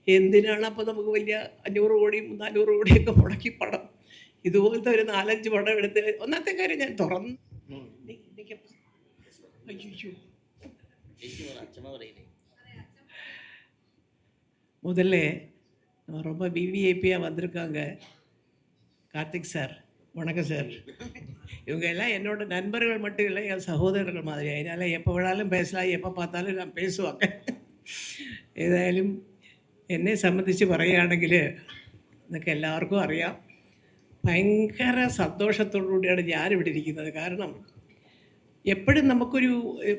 എന്തിനാണ് അപ്പോൾ നമുക്ക് വലിയ 500 കോടിയും 400 കോടിയൊക്കെ മുടക്കി പടം? ഇതുപോലത്തെ ഒരു 4-5 പടം എടുത്ത് ഒന്നാമത്തെ കാര്യം ഞാൻ തുറന്നു முதல்ல ரொம்ப விவிஐபியாக வந்திருக்காங்க. கார்த்திக் சார், வணக்கம் சார். இவங்க எல்லாம் என்னோட நண்பர்கள் மட்டும் இல்லை, என் சகோதரர்கள் மாதிரி. அதனால் எப்போ வேணாலும் பேசலாம், எப்போ பார்த்தாலும் நான் பேசுவாங்க. ഏതായാലും എന്നെ സംബന്ധിച്ച് പറയുകയാണെങ്കിൽ എന്നൊക്കെ എല്ലാവർക്കും അറിയാം, ഭയങ്കര സന്തോഷത്തോടുകൂടിയാണ് ഞാനിവിടെ ഇരിക്കുന്നത്. കാരണം എപ്പോഴും നമുക്കൊരു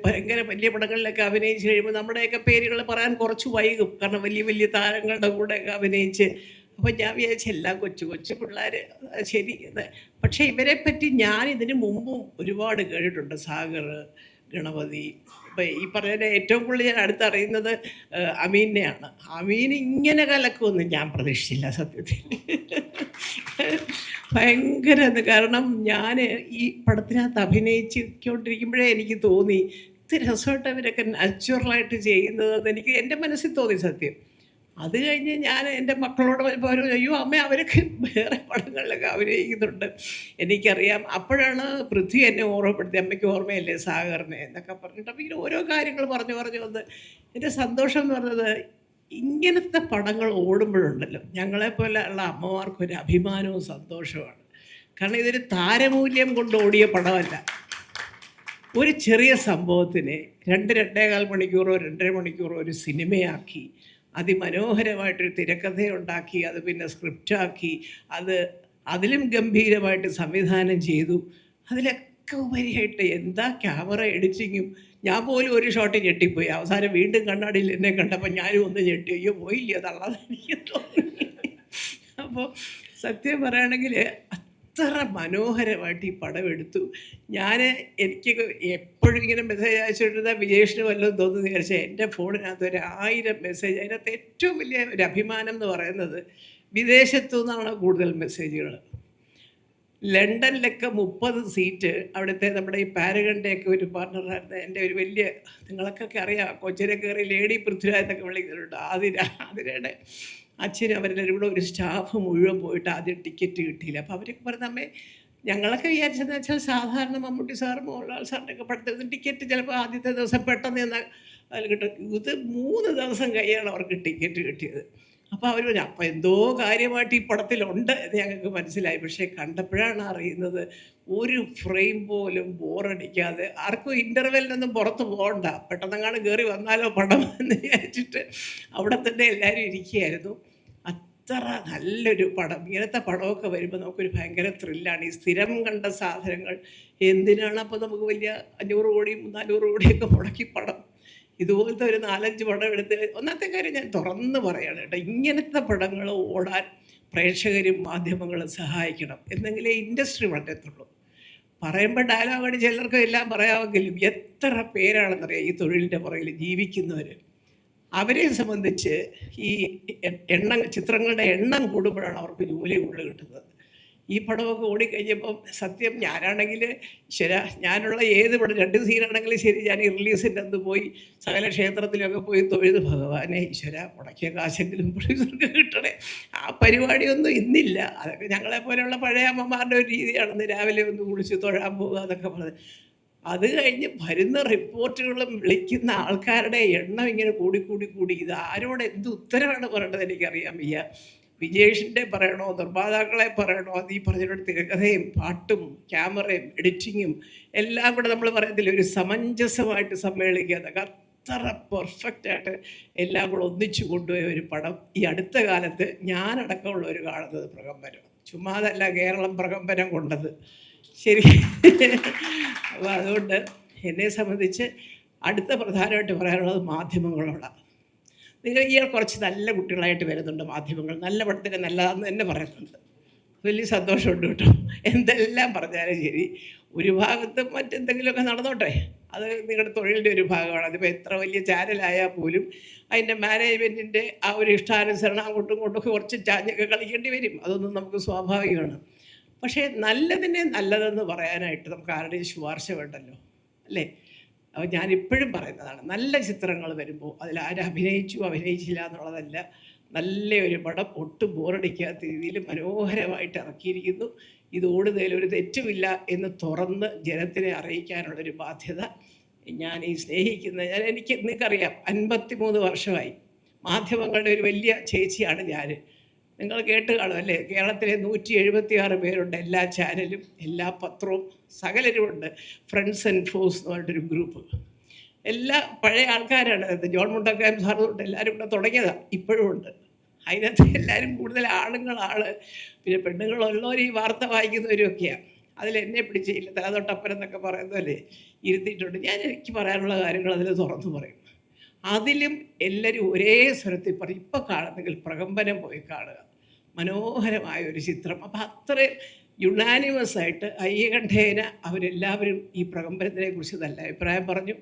ഭയങ്കര വലിയ പടങ്ങളിലൊക്കെ അഭിനയിച്ച് കഴിയുമ്പോൾ നമ്മുടെയൊക്കെ പേരുകൾ പറയാൻ കുറച്ച് വൈകും, കാരണം വലിയ വലിയ താരങ്ങളുടെ കൂടെയൊക്കെ അഭിനയിച്ച്. അപ്പോൾ ഞാൻ വിചാരിച്ച എല്ലാം കൊച്ചു പിള്ളേർ ശരി. പക്ഷേ ഇവരെ പറ്റി ഞാൻ ഇതിന് മുമ്പും ഒരുപാട് കേട്ടിട്ടുണ്ട്. സാഗർ, ഗണപതി. ഇപ്പം ഈ പറഞ്ഞ ഏറ്റവും കൂടുതൽ ഞാൻ അടുത്തറിയുന്നത് അമീനെയാണ്. അമീൻ ഇങ്ങനെ കലക്കുമെന്ന് ഞാൻ പ്രതീക്ഷിച്ചില്ല സത്യത്തിൽ. ഭയങ്കര കാരണം ഞാൻ ഈ പടത്തിനകത്ത് അഭിനയിച്ചുകൊണ്ടിരിക്കുമ്പോഴേ എനിക്ക് തോന്നി ഇത് രസമായിട്ട് അവരൊക്കെ നാച്ചുറലായിട്ട് ചെയ്യുന്നതെന്ന് എനിക്ക് എൻ്റെ മനസ്സിൽ തോന്നി സത്യം. അത് കഴിഞ്ഞ് ഞാൻ എൻ്റെ മക്കളോട് പറഞ്ഞു, അയ്യോ അമ്മ അവരൊക്കെ വേറെ പടങ്ങളിലൊക്കെ അഭിനയിക്കുന്നുണ്ട്, എനിക്കറിയാം. അപ്പോഴാണ് പൃഥ്വി എന്നെ ഓർമ്മപ്പെടുത്തി, അമ്മയ്ക്ക് ഓർമ്മയല്ലേ സാഗറിനെ എന്നൊക്കെ പറഞ്ഞിട്ട്. അപ്പോൾ ഇങ്ങനെ ഓരോ കാര്യങ്ങൾ പറഞ്ഞു വന്ന് എൻ്റെ സന്തോഷം എന്ന് പറഞ്ഞത്, ഇങ്ങനത്തെ പടങ്ങൾ ഓടുമ്പോഴുണ്ടല്ലോ ഞങ്ങളെപ്പോലെ ഉള്ള അമ്മമാർക്കൊരു അഭിമാനവും സന്തോഷവുമാണ്. കാരണം ഇതൊരു താരമൂല്യം കൊണ്ട് ഓടിയ പടമല്ല. ഒരു ചെറിയ സംഭവത്തിനെ 2-2.25 മണിക്കൂറോ 2.5 മണിക്കൂറോ ഒരു സിനിമയാക്കി, അതിമനോഹരമായിട്ടൊരു തിരക്കഥയുണ്ടാക്കി, അത് പിന്നെ സ്ക്രിപ്റ്റാക്കി, അതിലും ഗംഭീരമായിട്ട് സംവിധാനം ചെയ്തു. അതിലൊക്കെ ഉപരിയായിട്ട് എന്താ ക്യാമറ എഡിറ്റിങ്ങും. ഞാൻ പോലും ഒരു ഷോട്ട് ഞെട്ടിപ്പോയി. അവസാനം വീണ്ടും കണ്ണാടിയിൽ എന്നെ കണ്ടപ്പോൾ ഞാനും ഒന്ന് ഞെട്ടി, അയ്യോ പോയില്ല തള്ളാതെ എനിക്ക് തോന്നി. അപ്പോൾ സത്യം പറയുകയാണെങ്കിൽ അത്ര മനോഹരമായിട്ട് ഈ പടം എടുത്തു. എനിക്ക് എപ്പോഴും ഇങ്ങനെ മെസ്സേജ് അയച്ചിട്ടിരുന്നാൽ വിജേഷിന് വല്ലതും തോന്നുന്നു വിചാരിച്ചാൽ എൻ്റെ ഫോണിനകത്ത് 1000 മെസ്സേജ്. അതിനകത്ത് ഏറ്റവും വലിയ ഒരു അഭിമാനം എന്ന് പറയുന്നത് വിദേശത്തു നിന്നാണ് കൂടുതൽ മെസ്സേജുകൾ. ലണ്ടനിലൊക്കെ 30 സീറ്റ് അവിടുത്തെ നമ്മുടെ ഈ പാരഗണിൻ്റെയൊക്കെ ഒരു പാർട്ണറായിരുന്നു എൻ്റെ ഒരു വലിയ, നിങ്ങൾക്കൊക്കെ അറിയാം, കൊച്ചിനെ കയറി ലേഡി പൃഥ്വിരാജ് എന്നൊക്കെ വിളിക്കുന്നുണ്ട്. ആതിരയുടെ അച്ഛനും അവരെല്ലാവരും കൂടെ ഒരു സ്റ്റാഫ് മുഴുവൻ പോയിട്ട് ആദ്യം ടിക്കറ്റ് കിട്ടിയില്ല. അപ്പോൾ അവരൊക്കെ പറഞ്ഞ അമ്മേ, ഞങ്ങളൊക്കെ വിചാരിച്ചതെന്ന് വെച്ചാൽ സാധാരണ മമ്മൂട്ടി സാർ, മോഹൻലാൽ സാറിൻ്റെയൊക്കെ പടത്തിൽ ടിക്കറ്റ് ചിലപ്പോൾ ആദ്യത്തെ ദിവസം പെട്ടെന്ന് എന്നാൽ അതിൽ കിട്ടും. ഇത് 3 ദിവസം കഴിയാണ് അവർക്ക് ടിക്കറ്റ് കിട്ടിയത്. അപ്പോൾ അവർ പറഞ്ഞു അപ്പോൾ എന്തോ കാര്യമായിട്ട് ഈ പടത്തിലുണ്ട് എന്ന് ഞങ്ങൾക്ക് മനസ്സിലായി. പക്ഷേ കണ്ടപ്പോഴാണ് അറിയുന്നത് ഒരു ഫ്രെയിം പോലും ബോറടിക്കാതെ, ആർക്കും ഇൻ്റർവെല്ലിനൊന്നും പുറത്ത് പോകണ്ട, പെട്ടെന്നെങ്ങാനും കയറി വന്നാലോ പടം എന്ന് വിചാരിച്ചിട്ട് അവിടെ തന്നെ എല്ലാവരും ഇരിക്കുകയായിരുന്നു. അത്ര നല്ലൊരു പടം. ഇങ്ങനത്തെ പടമൊക്കെ വരുമ്പോൾ നമുക്കൊരു ഭയങ്കര ത്രില്ലാണ്. ഈ സ്ഥിരം കണ്ട സാധനങ്ങൾ എന്തിനാണ് അപ്പോൾ നമുക്ക് വലിയ 500 കോടിയും 400 കോടിയൊക്കെ മുടക്കി പടം? ഇതുപോലത്തെ ഒരു 4-5 പടം എടുത്ത് ഒന്നാമത്തെ കാര്യം ഞാൻ തുറന്ന് പറയാണ് കേട്ടോ, ഇങ്ങനത്തെ പടങ്ങൾ ഓടാൻ പ്രേക്ഷകരും മാധ്യമങ്ങളും സഹായിക്കണം, എന്നെങ്കിലേ ഇൻഡസ്ട്രി വളരത്തുള്ളൂ. പറയുമ്പോൾ ഡയലോഗാണ് ചിലർക്ക് എല്ലാം പറയാമെങ്കിലും എത്ര പേരാണെന്നറിയാം ഈ തൊഴിലിൻ്റെ പുറകിൽ ജീവിക്കുന്നവർ. അവരെ സംബന്ധിച്ച് ഈ ചിത്രങ്ങളുടെ എണ്ണം കൂടുമ്പോഴാണ് അവർക്ക് ജോലി കൂടുതൽ കിട്ടുന്നത്. ഈ പടമൊക്കെ ഓടിക്കഴിഞ്ഞപ്പം സത്യം ഞാനാണെങ്കിൽ ഞാനുള്ള ഏത് പടം 2 സീനാണെങ്കിലും ശരി, ഞാൻ ഈ റിലീസിൻ്റെ അന്ന് പോയി സകല ക്ഷേത്രത്തിലൊക്കെ പോയി തൊഴുത്, ഭഗവാനെ ഈശ്വര മുടക്കിയ കാശെങ്കിലും പ്രൊഡ്യൂസർക്ക് കിട്ടണേ. ആ പരിപാടിയൊന്നും ഇന്നില്ല. അതൊക്കെ ഞങ്ങളെപ്പോലെയുള്ള പഴയ അമ്മമാരുടെ ഒരു രീതിയാണെന്ന് രാവിലെ ഒന്ന് കുളിച്ച് തൊഴാൻ പോകുക എന്നൊക്കെ പറഞ്ഞത്. അത് കഴിഞ്ഞ് വരുന്ന റിപ്പോർട്ടുകളും വിളിക്കുന്ന ആൾക്കാരുടെ എണ്ണം ഇങ്ങനെ കൂടി ഇത് ആരോട് എന്ത് ഉത്തരവാണ് പറയേണ്ടത് എനിക്കറിയാൻ വയ്യ. വിജേഷിൻ്റെ പറയണോ, നിർമ്മാതാക്കളെ പറയണോ, അത് ഈ പറഞ്ഞിട്ട് തിരക്കഥയും പാട്ടും ക്യാമറയും എഡിറ്റിങ്ങും എല്ലാം കൂടെ നമ്മൾ പറയത്തില്ല, ഒരു സമഞ്ജസമായിട്ട് സമ്മേളിക്കുക. അതൊക്കെ അത്ര പെർഫെക്റ്റായിട്ട് എല്ലാം കൂടെ ഒന്നിച്ചു കൊണ്ടുപോയ ഒരു പടം ഈ അടുത്ത കാലത്ത് ഞാനടക്കമുള്ളവർ കാണുന്നത് പ്രകമ്പനം. ചുമ്മാതല്ല കേരളം പ്രകമ്പനം കൊണ്ടത്, ശരി. അപ്പോൾ അതുകൊണ്ട് എന്നെ സംബന്ധിച്ച് അടുത്ത പ്രധാനമായിട്ട് പറയാനുള്ളത് മാധ്യമങ്ങളോടാണ്. നിങ്ങൾ കുറച്ച് നല്ല കുട്ടികളായിട്ട് വരുന്നുണ്ട് മാധ്യമങ്ങൾ, നല്ല പടത്തിന് നല്ലതാണെന്ന് തന്നെ പറയുന്നുണ്ട്. വലിയ സന്തോഷമുണ്ട് കേട്ടോ. എന്തെല്ലാം പറഞ്ഞാലും ശരി, ഒരു ഭാഗത്ത് മറ്റെന്തെങ്കിലുമൊക്കെ നടന്നോട്ടെ, അത് നിങ്ങളുടെ തൊഴിലിൻ്റെ ഒരു ഭാഗമാണ്. അതിപ്പോൾ എത്ര വലിയ ചാനലായാൽ പോലും അതിൻ്റെ മാനേജ്മെൻറ്റിൻ്റെ ആ ഒരു ഇഷ്ടാനുസരണം അങ്ങോട്ടും ഇങ്ങോട്ടൊക്കെ കുറച്ച് ചാഞ്ഞൊക്കെ കളിക്കേണ്ടി വരും. അതൊന്നും നമുക്ക് സ്വാഭാവികമാണ്. പക്ഷേ നല്ലതിനെ നല്ലതെന്ന് പറയാനായിട്ട് നമുക്ക് ആരുടെയും ശുപാർശ വേണ്ടല്ലോ, അല്ലേ? അപ്പോൾ ഞാനിപ്പോഴും പറയുന്നതാണ്, നല്ല ചിത്രങ്ങൾ വരുമ്പോൾ അതിൽ ആരും അഭിനയിച്ചില്ല എന്നുള്ളതല്ല, നല്ലൊരു പടം, ഒട്ടും ബോറടിക്കാത്ത രീതിയിൽ മനോഹരമായിട്ട് ഇറക്കിയിരിക്കുന്നു. ഇത് ഓടുന്നതിൽ ഒരു തെറ്റുമില്ല എന്ന് തുറന്ന് ജനത്തിനെ അറിയിക്കാനുള്ളൊരു ബാധ്യത ഞാൻ ഈ സ്നേഹിക്കുന്ന എനിക്ക് നിങ്ങൾക്കറിയാം 53 വർഷമായി മാധ്യമങ്ങളുടെ ഒരു വലിയ ചേച്ചിയാണ് ഞാൻ. നിങ്ങൾ കേട്ട് കാണും അല്ലേ? കേരളത്തിലെ 176 പേരുണ്ട്, എല്ലാ ചാനലും, എല്ലാ പത്രവും, സകലരുമുണ്ട്. ഫ്രണ്ട്സ് ആൻഡ് ഫോഴ്സ് എന്ന് പറഞ്ഞിട്ടൊരു ഗ്രൂപ്പ്. എല്ലാ പഴയ ആൾക്കാരാണ്. ജോൺ മുണ്ടക്കയം സാർ തൊട്ട് എല്ലാവരും കൂടെ തുടങ്ങിയതാണ്, ഇപ്പോഴും ഉണ്ട്. അതിനകത്ത് എല്ലാവരും കൂടുതൽ ആണുങ്ങളാണ്, പിന്നെ പെണ്ണുങ്ങളുള്ളവർ ഈ വാർത്ത വായിക്കുന്നവരൊക്കെയാണ്. അതിലെന്നെ പിടിച്ചില്ല തലതൊട്ടപ്പൻ എന്നൊക്കെ പറയുന്നതല്ലേ ഇരുത്തിയിട്ടുണ്ട്. എനിക്ക് പറയാനുള്ള കാര്യങ്ങൾ അതിൽ തുറന്നു പറയും. അതിലും എല്ലാവരും ഒരേ സ്വരത്തിൽ പറയും, ഇപ്പം കാണുന്നെങ്കിൽ പ്രകമ്പനം പോയി കാണുക, മനോഹരമായ ഒരു ചിത്രം. അപ്പം അത്രയും യുണാനിമസ് ആയിട്ട് ഐകണ്ഠേന അവരെല്ലാവരും ഈ പ്രകമ്പനത്തിനെ കുറിച്ച് നല്ല അഭിപ്രായം പറഞ്ഞു.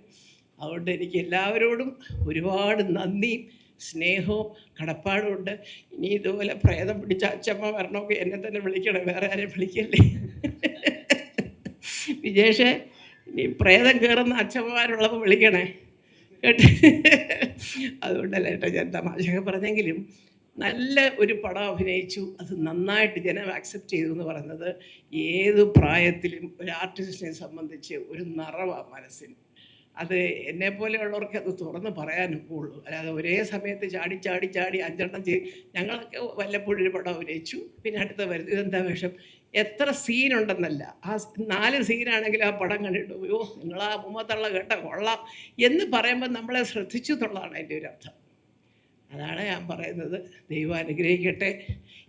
അതുകൊണ്ട് എനിക്ക് എല്ലാവരോടും ഒരുപാട് നന്ദിയും സ്നേഹവും കടപ്പാടുമുണ്ട്. ഇനി ഇതുപോലെ പ്രേതം പിടിച്ച അച്ഛമ്മ വരണമെങ്കിൽ എന്നെ തന്നെ വിളിക്കണം, വേറെ ആരെയും വിളിക്കല്ലേ. വിജേഷ്, ഇനി പ്രേതം കയറുന്ന അച്ഛമ്മമാരുള്ളപ്പോൾ വിളിക്കണേ കേട്ടോ. അതുകൊണ്ടല്ല കേട്ടോ ഞാൻ തമാശയൊക്കെ പറഞ്ഞെങ്കിലും നല്ല ഒരു പടം അഭിനയിച്ചു, അത് നന്നായിട്ട് ജനം ആക്സെപ്റ്റ് ചെയ്തു എന്ന് പറയുന്നത് ഏത് പ്രായത്തിലും ഒരു ആർട്ടിസ്റ്റിനെ സംബന്ധിച്ച് ഒരു നിറവാണ് മനസ്സിന്. അത് എന്നെപ്പോലെയുള്ളവർക്ക് അത് തുറന്ന് പറയാനും ഉള്ളൂ. അല്ലാതെ ഒരേ സമയത്ത് ചാടി 5 ഞങ്ങളൊക്കെ വല്ലപ്പോഴും ഒരു പടം അഭിനയിച്ചു, പിന്നെ അടുത്ത വരുന്നത് ഇതെന്താ വേഷം, എത്ര സീനുണ്ടെന്നല്ല, ആ 4 സീനാണെങ്കിൽ ആ പടം കണ്ടിട്ട് അയ്യോ നിങ്ങളാ മുമ്പത്തുള്ള കേട്ട കൊള്ളാം എന്ന് പറയുമ്പോൾ നമ്മളെ ശ്രദ്ധിച്ചു എന്നുള്ളതാണ് അതിൻ്റെ ഒരു അർത്ഥം. അതാണ് ഞാൻ പറയുന്നത്. ദൈവം അനുഗ്രഹിക്കട്ടെ.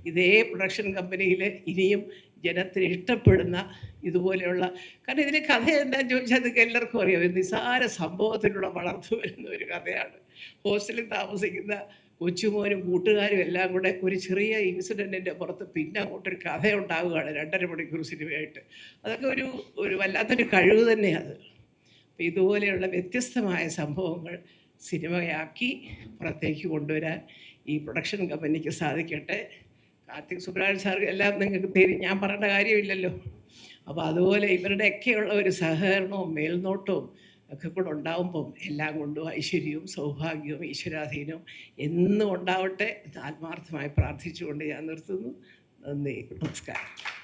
ഇതേ പ്രൊഡക്ഷൻ കമ്പനിയിൽ ഇനിയും ജനത്തിന് ഇഷ്ടപ്പെടുന്ന ഇതുപോലെയുള്ള, കാരണം ഇതിന് കഥ എന്താണെന്ന് ചോദിച്ചാൽ അതൊക്കെ എല്ലാവർക്കും അറിയാം. നിസ്സാര സംഭവത്തിലൂടെ വളർന്നു വരുന്ന ഒരു കഥയാണ്. ഹോസ്റ്റലിൽ താമസിക്കുന്ന കൊച്ചുമോനും കൂട്ടുകാരും എല്ലാം കൂടെ ഒരു ചെറിയ ഇൻസിഡൻറ്റിൻ്റെ പുറത്ത് പിന്നെ അങ്ങോട്ടൊരു കഥ ഉണ്ടാവുകയാണ് 2.5 മണിക്കൂർ സിനിമയായിട്ട്. അതൊക്കെ ഒരു വല്ലാത്തൊരു കഴിവ് തന്നെയാണ്. അപ്പോൾ ഇതുപോലെയുള്ള വ്യത്യസ്തമായ സംഭവങ്ങൾ സിനിമയാക്കി പുറത്തേക്ക് കൊണ്ടുവരാൻ ഈ പ്രൊഡക്ഷൻ കമ്പനിക്ക് സാധിക്കട്ടെ. കാർത്തിക് സുബ്രാജ് സാർ എല്ലാം നിങ്ങൾക്ക് തരും, ഞാൻ പറയേണ്ട കാര്യമില്ലല്ലോ. അപ്പോൾ അതുപോലെ ഇവരുടെയൊക്കെയുള്ള ഒരു സഹകരണവും മേൽനോട്ടവും ഒക്കെ കൂടെ ഉണ്ടാകുമ്പം എല്ലാം കൊണ്ടും ഐശ്വര്യവും സൗഭാഗ്യവും ഈശ്വരാധീനവും എന്നും ഉണ്ടാവട്ടെ. ആത്മാർത്ഥമായി പ്രാർത്ഥിച്ചുകൊണ്ട് ഞാൻ നിർത്തുന്നു. നന്ദി, നമസ്കാരം.